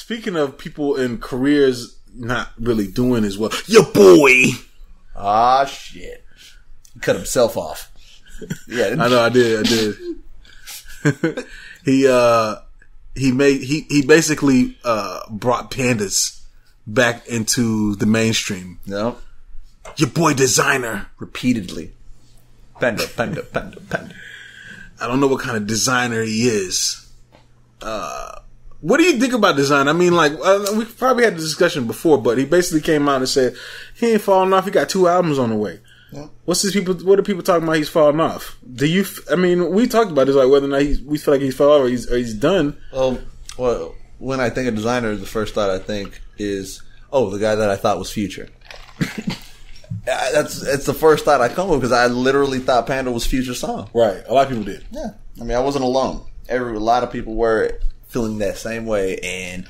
speaking of people in careers not really doing as well, your boy. Ah, shit. He cut himself off. Yeah, I know. I did. He basically brought pandas back into the mainstream. No. Your boy Desiigner. Repeatedly. Panda. I don't know what kind of designer he is. What do you think about Desiigner? I mean, like, we probably had the discussion before, but he basically came out and said he ain't falling off. He got 2 albums on the way. Yeah. What are people talking about? He's falling off. I mean, we talked about this, like whether or not we feel like he's fell off or he's done. Well, when I think of Desiigner, the first thought I think is, the guy that I thought was Future. It's the first thought I come with because I literally thought Panda was Future's song. Right, a lot of people did. Yeah, I mean, I wasn't alone. A lot of people were feeling that same way, and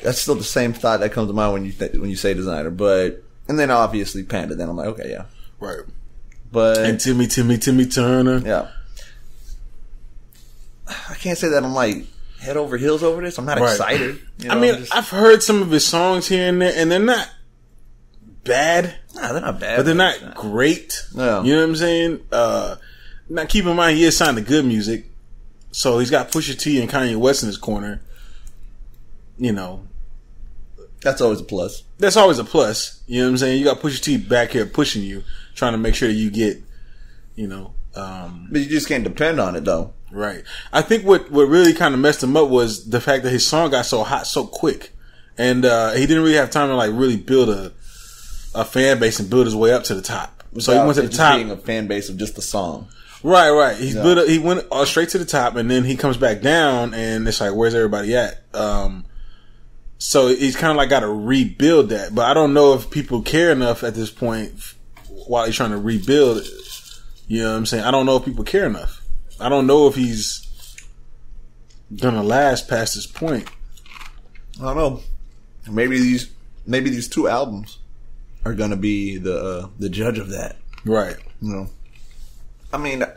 that's still the same thought that comes to mind when you say Desiigner. But and then obviously Panda. Then I'm like, okay, yeah, right. But and Timmy Turner. Yeah, I can't say that I'm like head over heels over this. I'm not excited. You know, I mean, I've heard some of his songs here and there, and they're not bad. Nah, they're not bad, but they're not great. No. You know what I'm saying? Now keep in mind he is signed to Good Music, so he's got Pusha T and Kanye West in his corner. You know, that's always a plus. That's always a plus. You know what I'm saying? You got Pusha T back here pushing you, trying to make sure that you get, but you just can't depend on it though. Right. I think what really kind of messed him up was the fact that his song got so hot so quick, and he didn't really have time to like really build a fan base and build his way up to the top. So he went to the top, being a fan base of just the song. Right. He went straight to the top, and then he comes back down, and it's like, where's everybody at? So he's kind of like got to rebuild that. But I don't know if people care enough at this point while he's trying to rebuild it. You know what I'm saying? I don't know if people care enough. I don't know if he's gonna last past this point. I don't know. Maybe these 2 albums are gonna be the judge of that. Right. You know. I mean, I'm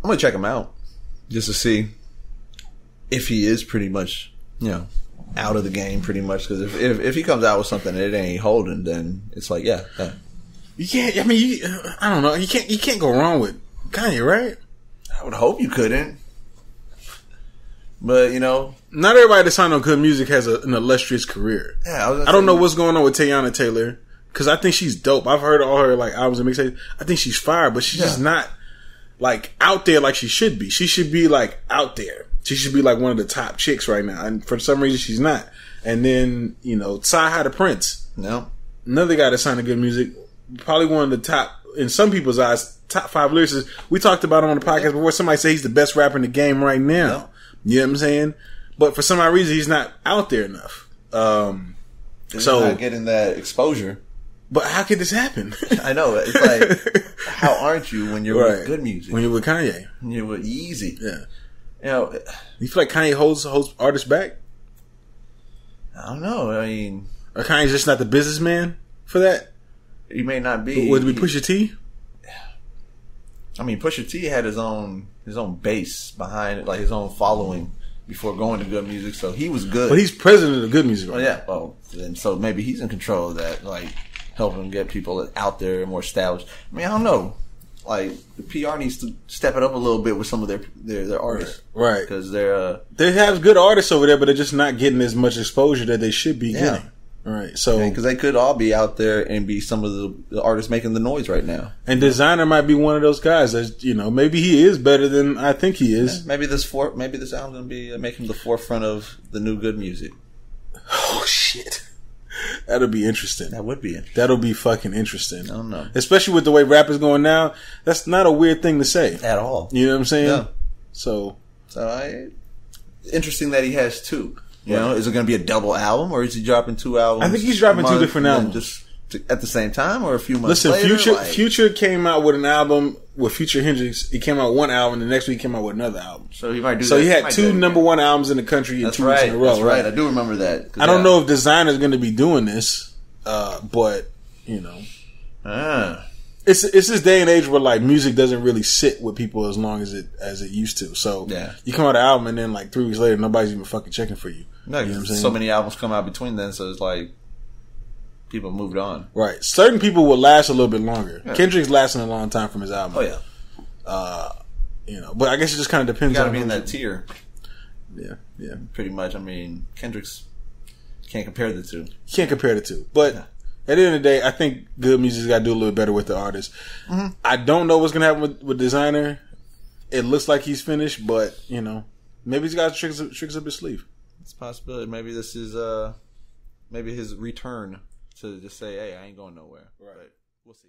gonna check him out just to see if he is pretty much, out of the game pretty much. Because if he comes out with something that it ain't holding, then it's like, yeah. Yeah, I mean, I don't know. You can't go wrong with Kanye, right? I would hope you couldn't. But, not everybody that signed on Good Music has an illustrious career. Yeah, I don't know what's going on with Teyana Taylor, because I think she's dope. I've heard all her like albums and mixtapes. I think she's fire, but she's just not like out there like she should be. She should be like out there. She should be like one of the top chicks right now, and for some reason she's not. And then Ty the Prince, another guy that signed to Good Music, probably one of the top, in some people's eyes, top 5 lyricists. We talked about him on the podcast before. Somebody said he's the best rapper in the game right now. No. You know what I'm saying? But for some odd reason, he's not out there enough. So not getting that exposure. But how could this happen? I know. It's like, how aren't you when you're with Good Music? When you're with Kanye. When you're with Yeezy. Yeah. You feel like Kanye holds artists back? I don't know. I mean, or Kanye's just not the businessman for that? He may not be. Would it be Pusha T? I mean, Pusha T had his own base behind it, like his own following before going to Good Music, so he was good. But he's president of Good Music, right? Oh, yeah. Oh, and so maybe he's in control of that, like helping get people out there and more established. I mean, I don't know. Like the PR needs to step it up a little bit with some of their artists, right? Because they have good artists over there, but they're just not getting as much exposure that they should be getting. Right, so because they could all be out there and be some of the artists making the noise right now. And Desiigner might be one of those guys. That's, maybe he is better than I think he is. Yeah, maybe this album's gonna be making the forefront of the new Good Music. Oh shit, that'll be interesting. That would be interesting. That'll be fucking interesting. I don't know, especially with the way rap is going now. That's not a weird thing to say at all. You know what I'm saying? Yeah. So interesting that he has 2. You know, is it going to be a double album, or is he dropping 2 albums? I think he's dropping 2 different albums, just at the same time, or a few months later. Listen, Future came out with an album with Future Hendrix. He came out with one album, and the next week he came out with another album. So he might do. So he had 2 number 1 albums in the country in 2 weeks in a row. That's right. I do remember that. I don't know if Designer's going to be doing this, but it's this day and age where like music doesn't really sit with people as long as it used to. So you come out an album and then like 3 weeks later nobody's even fucking checking for you. No, you know what I'm saying? So many albums come out between then, so it's like people moved on. Right. Certain people will last a little bit longer. Yeah. Kendrick's lasting a long time from his album. Oh yeah. You know, but I guess it just kind of depends. You gotta be in that tier. Yeah. Pretty much. I mean, Kendrick's can't compare the two. Can't compare the two, but. Yeah. At the end of the day, I think good music's got to do a little bit better with the artist. Mm-hmm. I don't know what's going to happen with Desiigner. It looks like he's finished, but, you know, maybe he's got tricks up his sleeve. It's a possibility. Maybe this is maybe his return to just say, hey, I ain't going nowhere. Right. But we'll see.